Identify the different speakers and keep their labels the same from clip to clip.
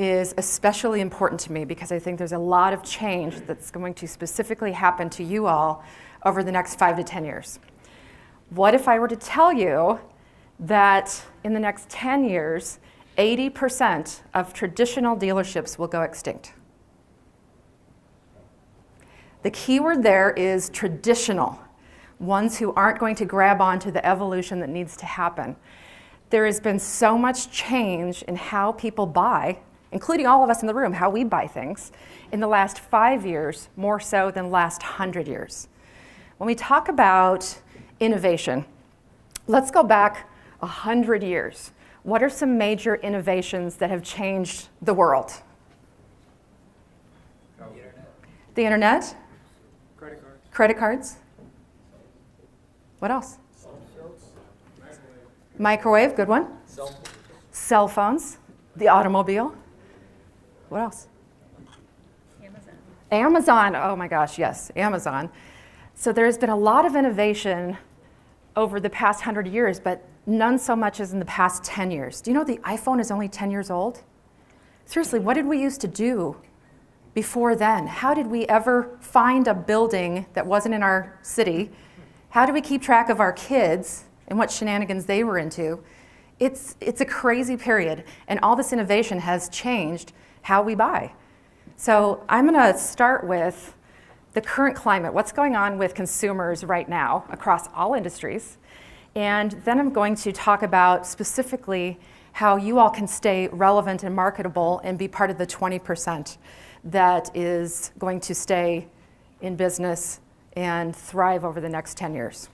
Speaker 1: is especially important to me because I think there's a lot of change that's going to specifically happen to you all over the next 5 to 10 years. What if I were to tell you that in the next 10 years, 80% of traditional dealerships will go extinct? The key word there is traditional, ones who aren't going to grab onto the evolution that needs to happen. There has been so much change in how people buy, including all of us in the room, how we buy things, in the last 5 years, more so than the last 100 years. When we talk about innovation, let's go back 100 years. What are some major innovations that have changed the world? The internet? Credit cards? What else? Microwave, good one. Cell phones. The automobile. What else? Amazon, oh my gosh, yes, Amazon. So there's been a lot of innovation over the past 100 years, but none so much as in the past 10 years. Do you know the iPhone is only 10 years old? Seriously, what did we used to do before then? How did we ever find a building that wasn't in our city? How do we keep track of our kids and what shenanigans they were into? It's a crazy period, and all this innovation has changed how we buy. So I'm going to start with the current climate, what's going on with consumers right now across all industries. And then I'm going to talk about specifically how you all can stay relevant and marketable and be part of the 20% that is going to stay in business and thrive over the next 10 years.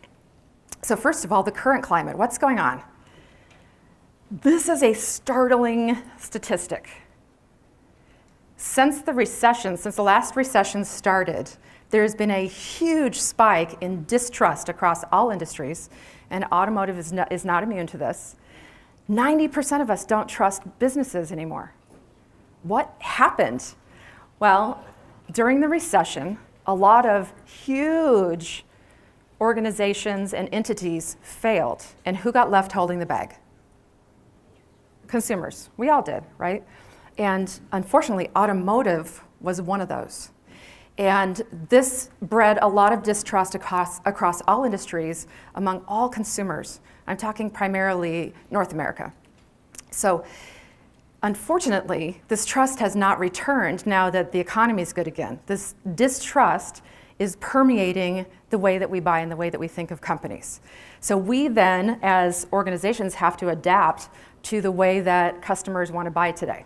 Speaker 1: So first of all, the current climate, what's going on? This is a startling statistic. Since the last recession started, there's been a huge spike in distrust across all industries, and automotive is not immune to this. 90% of us don't trust businesses anymore. What happened? Well, during the recession, a lot of huge organizations and entities failed, and who got left holding the bag? Consumers. We all did, right? And unfortunately, automotive was one of those. And this bred a lot of distrust across all industries among all consumers. I'm talking primarily North America. So unfortunately, this trust has not returned now that the economy is good again. This distrust is permeating the way that we buy and the way that we think of companies. So we then, as organizations, have to adapt to the way that customers want to buy today.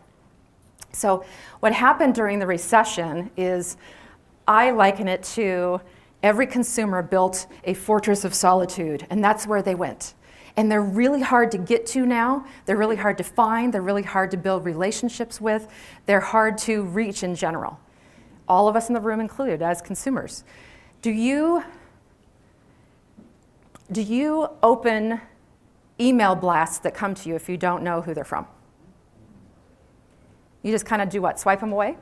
Speaker 1: So what happened during the recession is, I liken it to every consumer built a fortress of solitude, and that's where they went. And they're really hard to get to now. They're really hard to find. They're really hard to build relationships with. They're hard to reach in general. All of us in the room included as consumers. Do you open email blasts that come to you if you don't know who they're from? You just kind of do what? Swipe them away?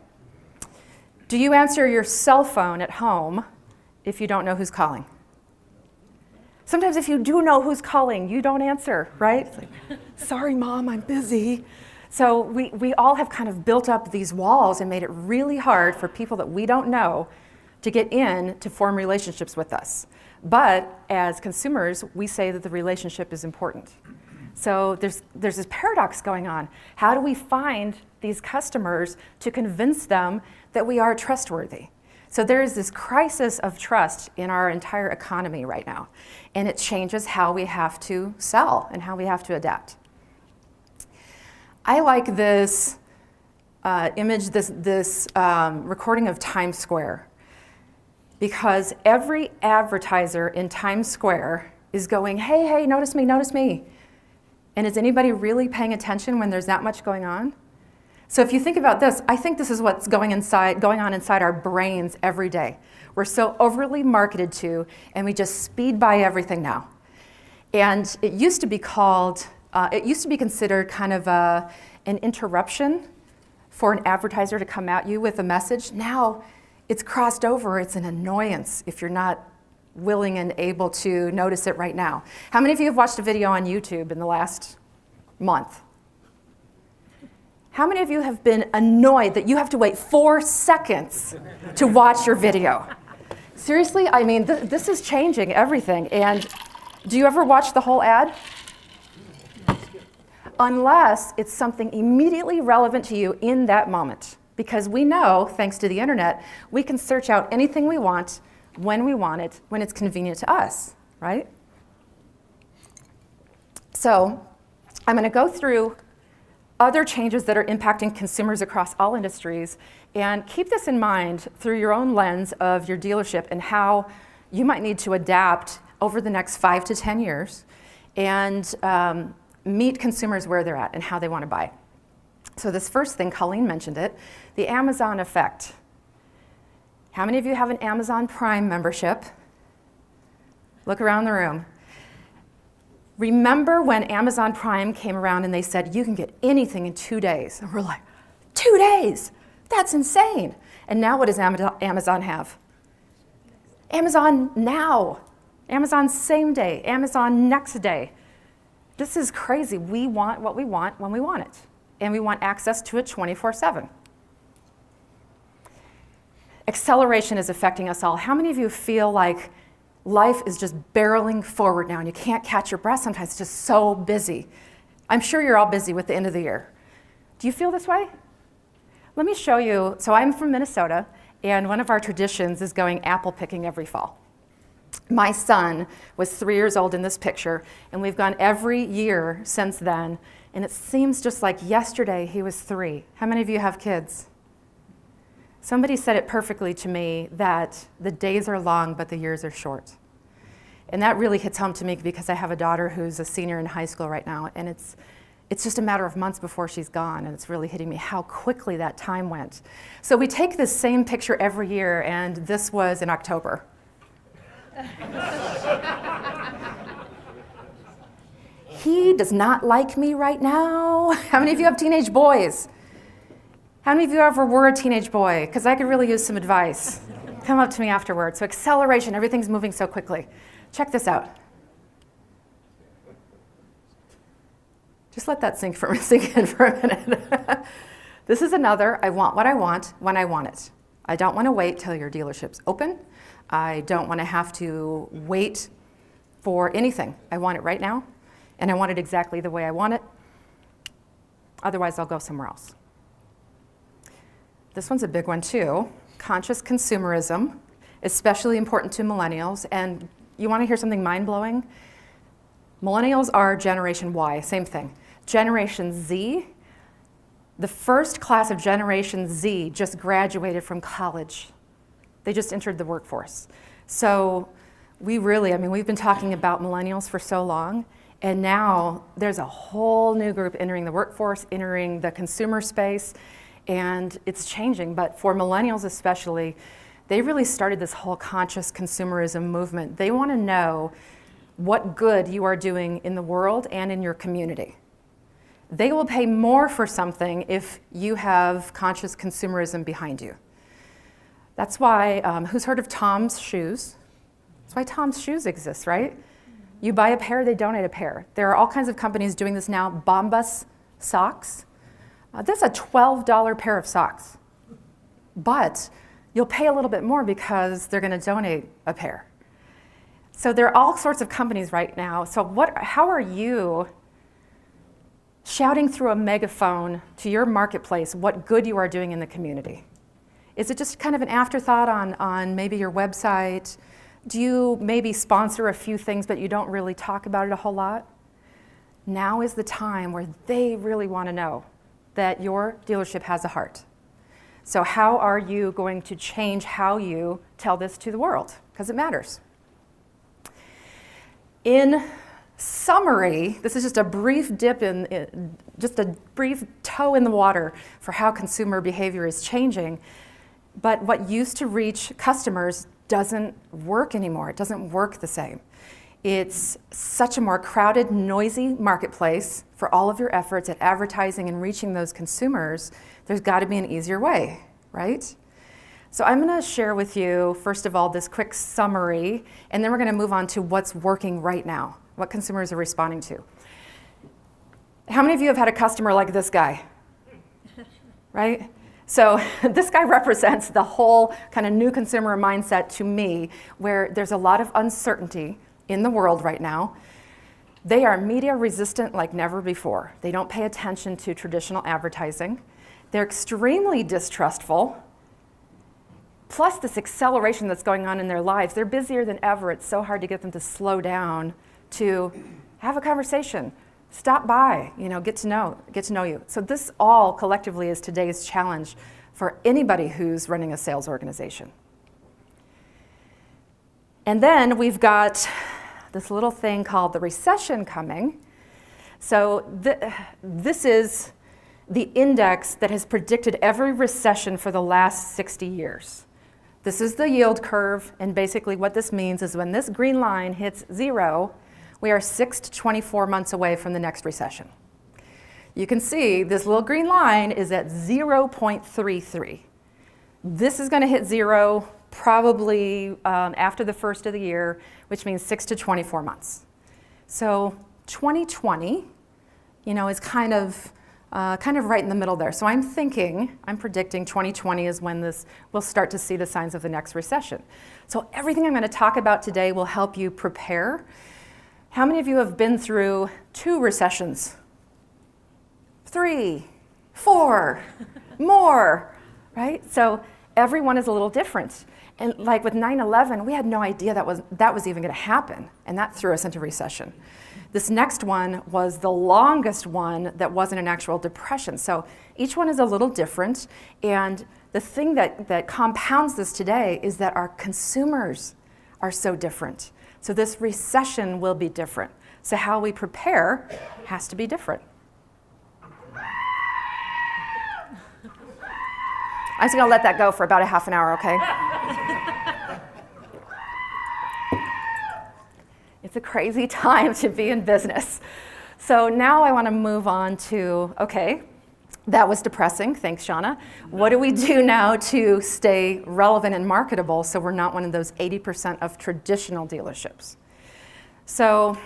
Speaker 1: Do you answer your cell phone at home if you don't know who's calling? Sometimes if you do know who's calling, you don't answer, right? It's like, sorry, Mom, I'm busy. So we all have kind of built up these walls and made it really hard for people that we don't know to get in to form relationships with us. But as consumers, we say that the relationship is important. So there's this paradox going on. How do we find these customers to convince them that we are trustworthy? So there is this crisis of trust in our entire economy right now, and it changes how we have to sell and how we have to adapt. I like this image, this recording of Times Square, because every advertiser in Times Square is going, hey, hey, notice me, notice me. And is anybody really paying attention when there's that much going on? So if you think about this, I think this is what's going on inside our brains every day. We're so overly marketed to, and we just speed by everything now. And it used to be considered kind of an interruption for an advertiser to come at you with a message. Now it's crossed over, it's an annoyance if you're not willing and able to notice it right now. How many of you have watched a video on YouTube in the last month? How many of you have been annoyed that you have to wait 4 seconds to watch your video? Seriously, I mean, this is changing everything. And do you ever watch the whole ad? Unless it's something immediately relevant to you in that moment. Because we know, thanks to the internet, we can search out anything we want, when it's convenient to us, right? So I'm going to go through other changes that are impacting consumers across all industries, and keep this in mind through your own lens of your dealership and how you might need to adapt over the next 5 to 10 years and meet consumers where they're at and how they want to buy. So this first thing, Colleen mentioned it, the Amazon effect. How many of you have an Amazon Prime membership? Look around the room. Remember when Amazon Prime came around and they said, you can get anything in 2 days? And we're like, 2 days? That's insane. And now what does Amazon have? Amazon Now, Amazon Same Day, Amazon Next Day. This is crazy. We want what we want when we want it. And we want access to it 24/7. Acceleration is affecting us all. How many of you feel like life is just barreling forward now and you can't catch your breath sometimes? It's just so busy. I'm sure you're all busy with the end of the year. Do you feel this way? Let me show you. So I'm from Minnesota, and one of our traditions is going apple picking every fall. My son was 3 years old in this picture, and we've gone every year since then, and it seems just like yesterday he was 3. How many of you have kids? Somebody said it perfectly to me that the days are long, but the years are short. And that really hits home to me because I have a daughter who's a senior in high school right now, and it's just a matter of months before she's gone, and it's really hitting me how quickly that time went. So we take this same picture every year, and this was in October. He does not like me right now. How many of you have teenage boys? How many of you ever were a teenage boy? Because I could really use some advice. Come up to me afterwards. So acceleration, everything's moving so quickly. Check this out. Just let that sink in for a minute. This is another, I want what I want when I want it. I don't want to wait till your dealership's open. I don't want to have to wait for anything. I want it right now, and I want it exactly the way I want it. Otherwise, I'll go somewhere else. This one's a big one too. Conscious consumerism, especially important to millennials. And you want to hear something mind-blowing? Millennials are Generation Y, same thing. Generation Z, the first class of Generation Z just graduated from college. They just entered the workforce. So we've been talking about millennials for so long, and now there's a whole new group entering the workforce, entering the consumer space, and it's changing. But for millennials especially, they really started this whole conscious consumerism movement. They want to know what good you are doing in the world and in your community. They will pay more for something if you have conscious consumerism behind you. That's why, who's heard of Tom's Shoes? That's why Tom's Shoes exists, right? You buy a pair, they donate a pair. There are all kinds of companies doing this now. Bombas socks. That's a $12 pair of socks. But you'll pay a little bit more because they're going to donate a pair. So there are all sorts of companies right now. So how are you shouting through a megaphone to your marketplace what good you are doing in the community? Is it just kind of an afterthought on maybe your website? Do you maybe sponsor a few things, but you don't really talk about it a whole lot? Now is the time where they really want to know that your dealership has a heart. So how are you going to change how you tell this to the world? Because it matters. In summary, this is just a brief dip just a brief toe in the water for how consumer behavior is changing. But what used to reach customers doesn't work anymore. It doesn't work the same. It's such a more crowded, noisy marketplace for all of your efforts at advertising and reaching those consumers. There's got to be an easier way, right? So I'm going to share with you, first of all, this quick summary, and then we're going to move on to what's working right now, what consumers are responding to. How many of you have had a customer like this guy? right? So this guy represents the whole kind of new consumer mindset to me, where there's a lot of uncertainty in the world right now. They are media resistant like never before. They don't pay attention to traditional advertising. They're extremely distrustful. Plus this acceleration that's going on in their lives. They're busier than ever. It's so hard to get them to slow down, to have a conversation, stop by, get to know you. So this all collectively is today's challenge for anybody who's running a sales organization. And then we've got this little thing called the recession coming. So this is the index that has predicted every recession for the last 60 years. This is the yield curve, and basically what this means is when this green line hits 0, we are 6 to 24 months away from the next recession. You can see this little green line is at 0.33. This is going to hit 0 probably after the first of the year, which means 6 to 24 months. So 2020, is kind of right in the middle there. So I'm predicting 2020 is when we'll start to see the signs of the next recession. So everything I'm going to talk about today will help you prepare. How many of you have been through 2 recessions? 3, 4, more, right? So everyone is a little different. And like with 9/11, we had no idea that was even going to happen, and that threw us into recession. This next one was the longest one that wasn't an actual depression. So each one is a little different, and the thing that compounds this today is that our consumers are so different. So this recession will be different. So how we prepare has to be different. I'm just going to let that go for about a half an hour, okay? It's a crazy time to be in business. So now I want to move on to, okay, that was depressing. Thanks, Shawna. What do we do now to stay relevant and marketable so we're not one of those 80% of traditional dealerships? So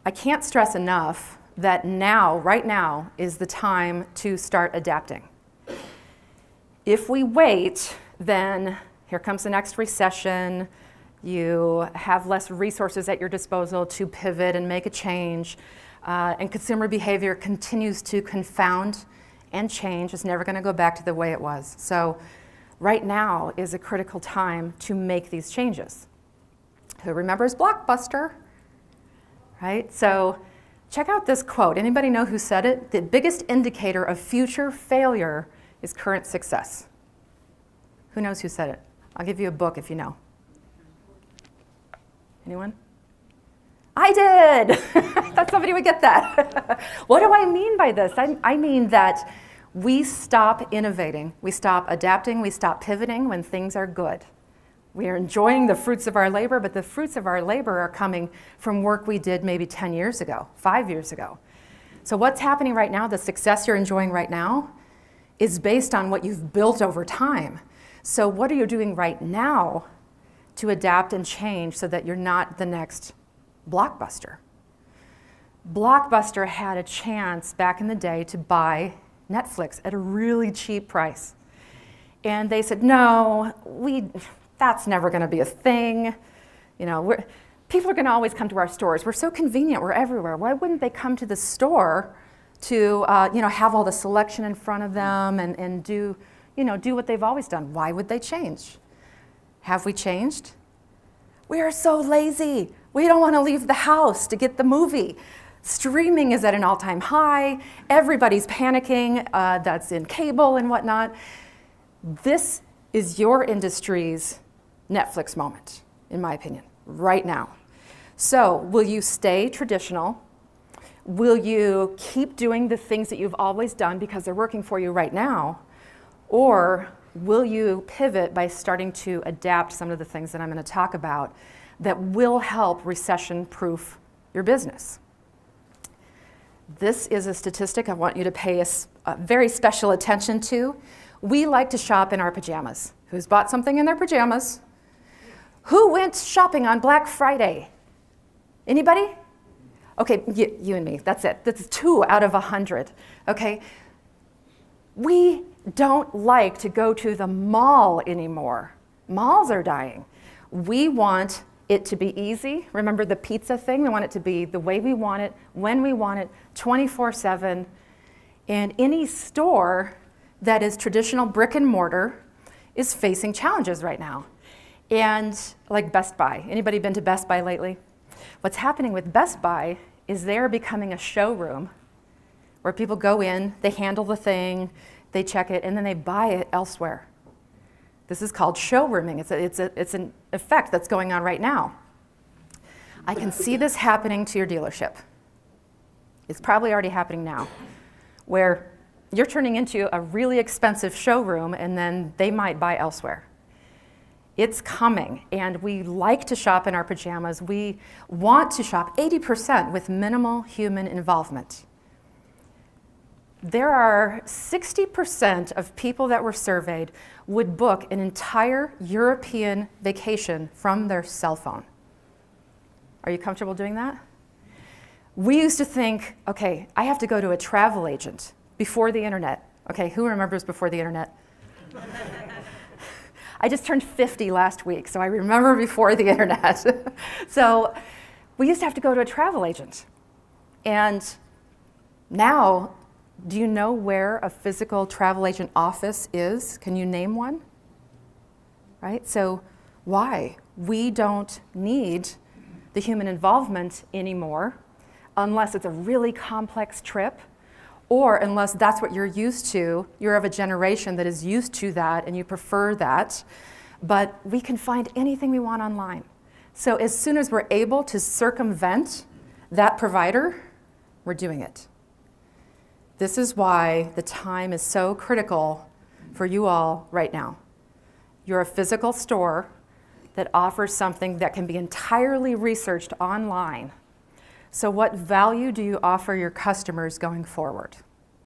Speaker 1: I can't stress enough that right now, is the time to start adapting. If we wait, then here comes the next recession. You have less resources at your disposal to pivot and make a change. And consumer behavior continues to confound and change. It's never going to go back to the way it was. So right now is a critical time to make these changes. Who remembers Blockbuster? Right? So check out this quote. Anybody know who said it? The biggest indicator of future failure is current success. Who knows who said it? I'll give you a book if you know. Anyone? I did! I thought somebody would get that. What do I mean by this? I mean that we stop innovating, we stop adapting, we stop pivoting when things are good. We are enjoying the fruits of our labor, but the fruits of our labor are coming from work we did maybe 10 years ago, 5 years ago. So what's happening right now, the success you're enjoying right now, is based on what you've built over time. So what are you doing right now to adapt and change so that you're not the next Blockbuster? Blockbuster had a chance back in the day to buy Netflix at a really cheap price. And they said, no, that's never going to be a thing. People are going to always come to our stores. We're so convenient. We're everywhere. Why wouldn't they come to the store to have all the selection in front of them and do what they've always done? Why would they change? Have we changed? We are so lazy. We don't want to leave the house to get the movie. Streaming is at an all-time high. Everybody's panicking. That's in cable and whatnot. This is your industry's Netflix moment, in my opinion, right now. So will you stay traditional? Will you keep doing the things that you've always done because they're working for you right now? Or will you pivot by starting to adapt some of the things that I'm going to talk about that will help recession-proof your business? This is a statistic I want you to pay a very special attention to. We like to shop in our pajamas. Who's bought something in their pajamas? Who went shopping on Black Friday? Anybody? Okay, you and me, that's it. That's 2 out of 100, okay? We don't like to go to the mall anymore. Malls are dying. We want it to be easy. Remember the pizza thing? We want it to be the way we want it, when we want it, 24/7. And any store that is traditional brick and mortar is facing challenges right now. And like Best Buy. Anybody been to Best Buy lately? What's happening with Best Buy is they're becoming a showroom where people go in, they handle the thing, they check it, and then they buy it elsewhere. This is called showrooming. It's an effect that's going on right now. I can see this happening to your dealership. It's probably already happening now, where you're turning into a really expensive showroom and then they might buy elsewhere. It's coming, and we like to shop in our pajamas. We want to shop 80% with minimal human involvement. There are 60% of people that were surveyed would book an entire European vacation from their cell phone. Are you comfortable doing that? We used to think, okay, I have to go to a travel agent before the internet. Okay, who remembers before the internet? I just turned 50 last week, so I remember before the internet. So we used to have to go to a travel agent. And now, do you know where a physical travel agent office is? Can you name one? Right? So why? We don't need the human involvement anymore unless it's a really complex trip, or unless that's what you're used to. You're of a generation that is used to that and you prefer that. But we can find anything we want online. So as soon as we're able to circumvent that provider, we're doing it. This is why the time is so critical for you all right now. You're a physical store that offers something that can be entirely researched online. So what value do you offer your customers going forward?